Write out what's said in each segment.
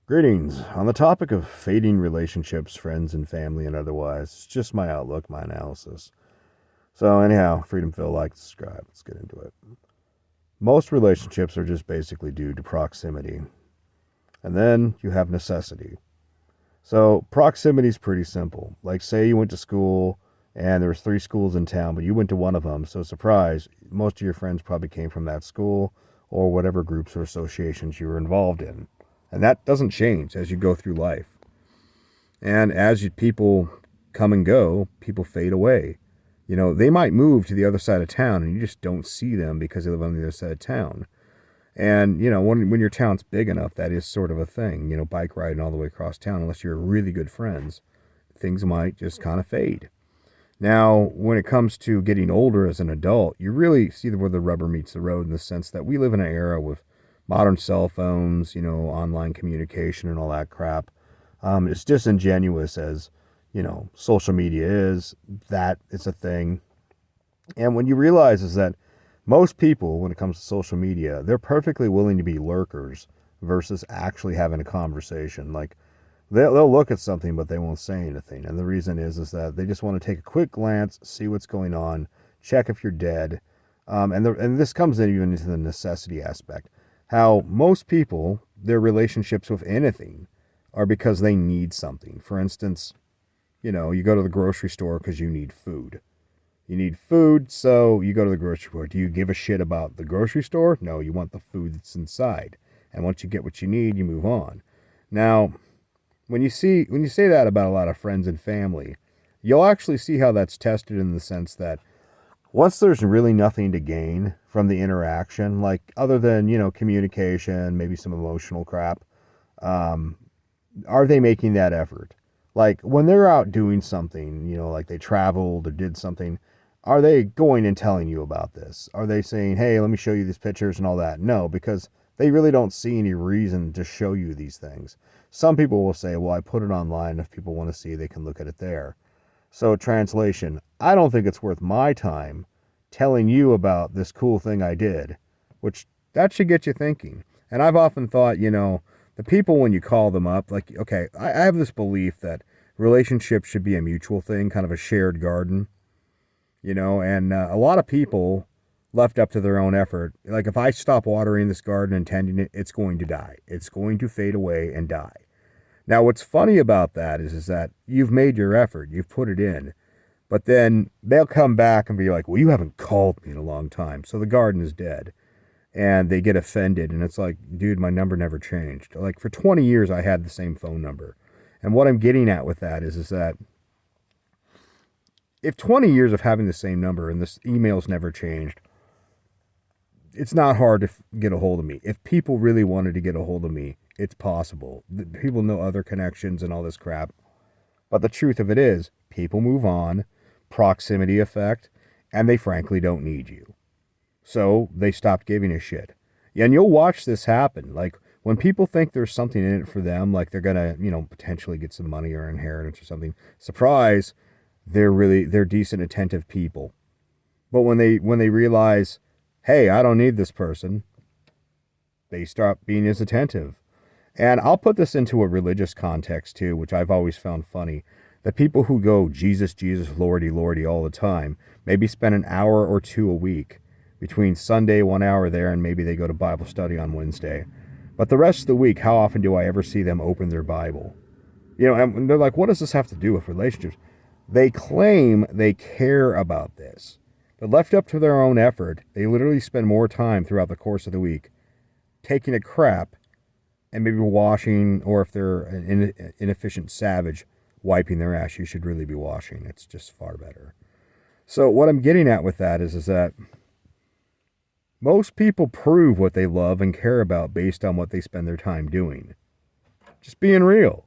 Greetings. On the topic of fading relationships, friends and family and otherwise, it's just my outlook, my analysis. So anyhow, Freedom Phil, like, subscribe. Let's get into it. Most relationships are just basically due to proximity. And then you have necessity. So proximity is pretty simple. Like say you went to school and there was 3 schools in town, but you went to one of them. So surprise, most of your friends probably came from that school or whatever groups or associations you were involved in. And that doesn't change as you go through life. And people come and go, people fade away. They might move to the other side of town and you just don't see them because they live on the other side of town. And, when your town's big enough, that is sort of a thing, bike riding all the way across town, unless you're really good friends, things might just kind of fade. Now, when it comes to getting older as an adult, you really see where the rubber meets the road in the sense that we live in an era with modern cell phones, online communication and all that crap. It's disingenuous as, social media is, that it's a thing. And when you realize is that most people, when it comes to social media, they're perfectly willing to be lurkers versus actually having a conversation. Like, they'll look at something, but they won't say anything. And the reason is that they just want to take a quick glance, see what's going on, check if you're dead. And this comes in even into the necessity aspect. How most people, their relationships with anything are because they need something. For instance, you go to the grocery store because you need food. You need food, so you go to the grocery store. Do you give a shit about the grocery store? No, you want the food that's inside. And once you get what you need, you move on. Now, when you say that about a lot of friends and family, you'll actually see how that's tested in the sense that once there's really nothing to gain from the interaction, like other than, communication, maybe some emotional crap, are they making that effort? Like when they're out doing something, like they traveled or did something, are they going and telling you about this? Are they saying, hey, let me show you these pictures and all that? No, because they really don't see any reason to show you these things. Some people will say, well, I put it online. If people want to see, they can look at it there. So translation, I don't think it's worth my time telling you about this cool thing I did, which that should get you thinking. And I've often thought, the people when you call them up, like, okay, I have this belief that relationships should be a mutual thing, kind of a shared garden, and a lot of people left up to their own effort. Like if I stop watering this garden and tending it, it's going to die. It's going to fade away and die. Now, what's funny about that is that you've made your effort, you've put it in, but then they'll come back and be like, well, you haven't called me in a long time, so the garden is dead. And they get offended, and it's like, dude, my number never changed. Like for 20 years, I had the same phone number. And what I'm getting at with that is that if 20 years of having the same number and this email's never changed, it's not hard to get a hold of me. If people really wanted to get a hold of me, it's possible. People know other connections and all this crap. But the truth of it is, people move on, proximity effect, and they frankly don't need you. So they stopped giving a shit. And you'll watch this happen. Like when people think there's something in it for them, like they're going to, potentially get some money or inheritance or something. Surprise, they're decent, attentive people. But when they realize, hey, I don't need this person, they stop being as attentive. And I'll put this into a religious context too, which I've always found funny. The people who go Jesus, Jesus, Lordy, Lordy all the time, maybe spend an hour or two a week between Sunday, 1 hour there, and maybe they go to Bible study on Wednesday. But the rest of the week, how often do I ever see them open their Bible? And they're like, what does this have to do with relationships? They claim they care about this. But left up to their own effort, they literally spend more time throughout the course of the week taking a crap and maybe washing, or if they're an inefficient savage, wiping their ass. You should really be washing. It's just far better. So what I'm getting at with that is that most people prove what they love and care about based on what they spend their time doing. Just being real.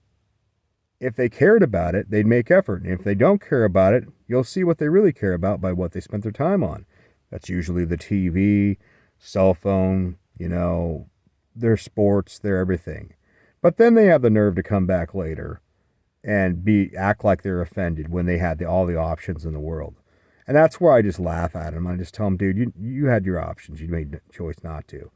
If they cared about it, they'd make effort. And if they don't care about it, you'll see what they really care about by what they spent their time on. That's usually the TV, cell phone, their sports, their everything. But then they have the nerve to come back later and act like they're offended when they had all the options in the world. And that's where I just laugh at them. I just tell them, dude, you had your options. You made the choice not to.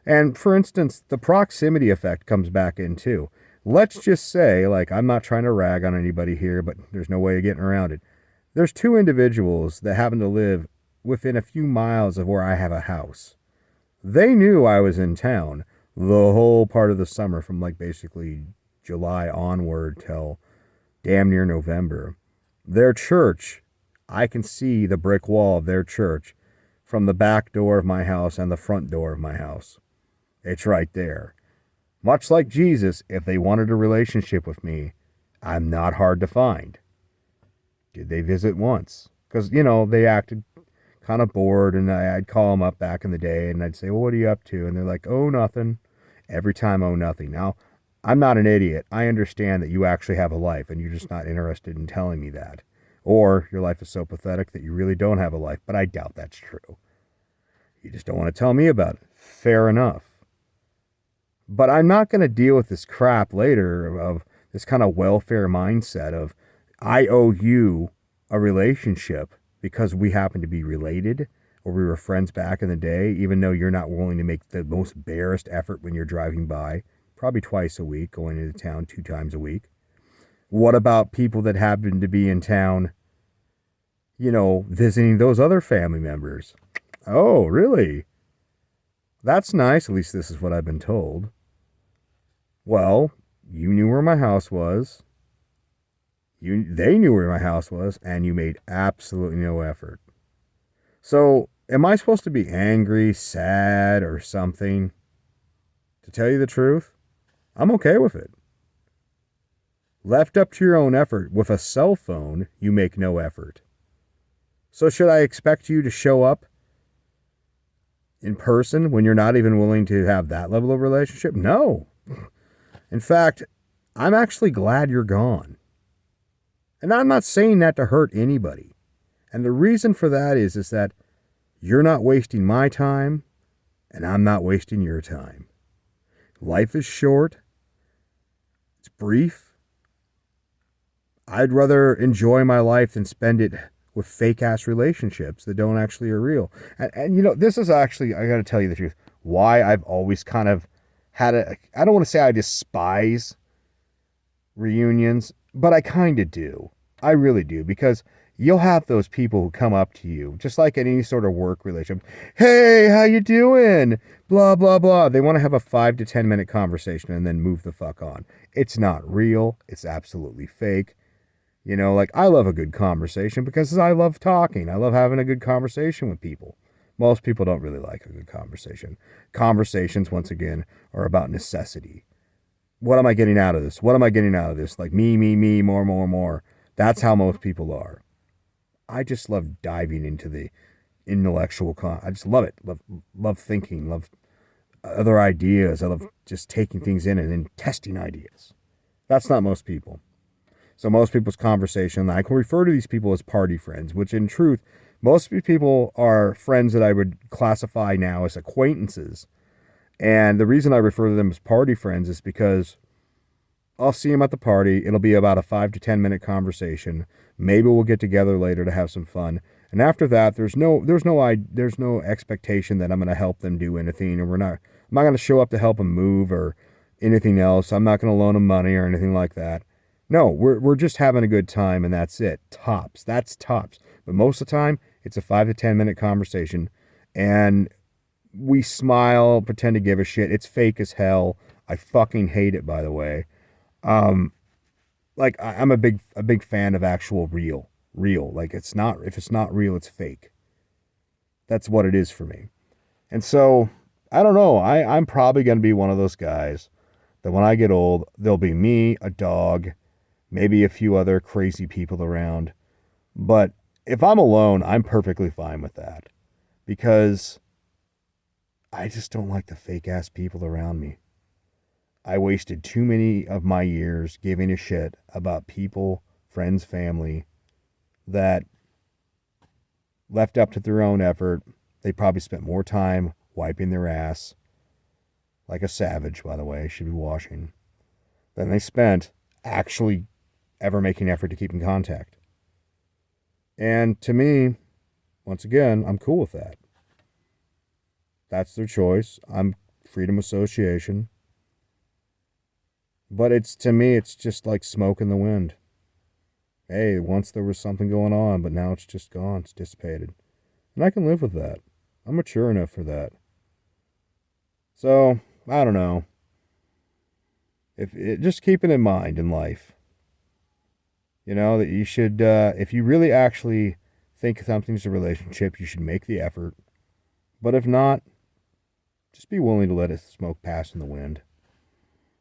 And for instance, the proximity effect comes back in too. let's just say, like, I'm not trying to rag on anybody here, but there's no way of getting around it. There's two individuals that happen to live within a few miles of where I have a house. They knew I was in town the whole part of the summer from like basically July onward till damn near November. Their church, I can see the brick wall of their church from the back door of my house and the front door of my house. It's right there. Much like Jesus, if they wanted a relationship with me, I'm not hard to find. Did they visit once? Because, they acted kind of bored, and I'd call them up back in the day, and I'd say, well, what are you up to? And they're like, oh, nothing. Every time, oh, nothing. Now, I'm not an idiot. I understand that you actually have a life, and you're just not interested in telling me that. Or your life is so pathetic that you really don't have a life, but I doubt that's true. You just don't want to tell me about it. Fair enough. But I'm not going to deal with this crap later of this kind of welfare mindset of I owe you a relationship because we happen to be related or we were friends back in the day, even though you're not willing to make the most barest effort when you're driving by, probably twice a week, going into town 2 times a week. What about people that happen to be in town, visiting those other family members? Oh, really? That's nice. At least this is what I've been told. Well, you knew where my house was. They knew where my house was, and you made absolutely no effort. So, am I supposed to be angry, sad, or something? To tell you the truth, I'm okay with it. Left up to your own effort, with a cell phone, you make no effort. So should I expect you to show up in person when you're not even willing to have that level of relationship? No. In fact, I'm actually glad you're gone. And I'm not saying that to hurt anybody. And the reason for that is that you're not wasting my time, and I'm not wasting your time. Life is short. It's brief. I'd rather enjoy my life than spend it with fake-ass relationships that don't actually are real. And this is actually, I got to tell you the truth, why I've always kind of had I don't want to say I despise reunions, but I kind of do. I really do, because you'll have those people who come up to you, just like in any sort of work relationship. Hey, how you doing? Blah, blah, blah. They want to have a 5 to 10 minute conversation and then move the fuck on. It's not real. It's absolutely fake. I love a good conversation because I love talking. I love having a good conversation with people. Most people don't really like a good conversation. Conversations, once again, are about necessity. What am I getting out of this? What am I getting out of this? Like me, more, more, more. That's how most people are. I just love diving into the intellectual I just love it. Love thinking, love other ideas. I love just taking things in and then testing ideas. That's not most people. So most people's conversation, I can refer to these people as party friends, which in truth, most people are friends that I would classify now as acquaintances. And the reason I refer to them as party friends is because I'll see them at the party. It'll be about a 5 to 10 minute conversation. Maybe we'll get together later to have some fun. And after that, there's no expectation that I'm going to help them do anything, or I'm not going to show up to help them move or anything else. I'm not going to loan them money or anything like that. No, we're just having a good time, and that's it. Tops. That's tops. But most of the time, it's a 5 to 10 minute conversation, and we smile, pretend to give a shit. It's fake as hell. I fucking hate it, by the way. I'm a big fan of actual real. Like if it's not real, it's fake. That's what it is for me. And so I don't know. I'm probably going to be one of those guys that when I get old, there'll be me, a dog, maybe a few other crazy people around. But if I'm alone, I'm perfectly fine with that, because I just don't like the fake ass people around me. I wasted too many of my years giving a shit about people, friends, family that left up to their own effort. They probably spent more time wiping their ass, like a savage, by the way, should be washing, than they spent actually ever making effort to keep in contact. And to me, once again, I'm cool with that. That's their choice. I'm freedom association. But to me, it's just like smoke in the wind. Hey, once there was something going on, but now it's just gone. It's dissipated. And I can live with that. I'm mature enough for that. So, I don't know. Just keep it in mind in life. That you should, if you really actually think something's a relationship, you should make the effort. But if not, just be willing to let it smoke pass in the wind.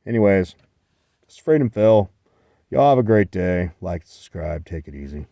Anyways, it's Freedom Phil. Y'all have a great day. Like, subscribe, take it easy.